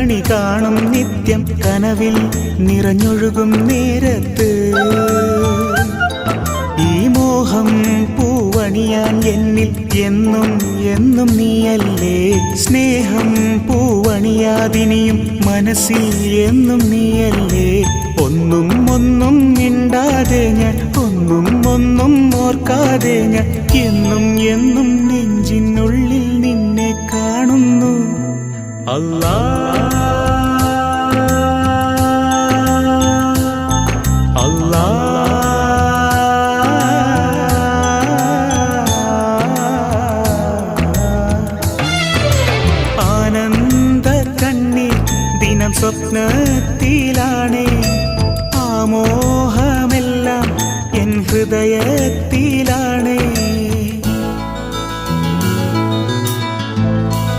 കണി കാണും നിത്യം കനവിൽ നിറഞ്ഞൊഴുകും നേരത്ത് ഈ മോഹം പൂവണിയാൻ എന്നിൽ എന്നും എന്നും നീയല്ലേ സ്നേഹം പൂവണിയാതിനിയും മനസ്സിൽ എന്നും നീയല്ലേ ഒന്നും ഒന്നും മിണ്ടാതെ ഞാൻ ഒന്നും ഓർക്കാതെ ഞാൻ എന്നും എന്നും നെഞ്ചിനുള്ളിൽ നിന്നെ കാണുന്നു അല്ലാ അല്ലാ ആനന്ദ കണ്ണീർ ദിനം സ്വപ്നത്തിലാണേ ആമോഹമെല്ലാം എൻ ഹൃദയത്തിലാണേ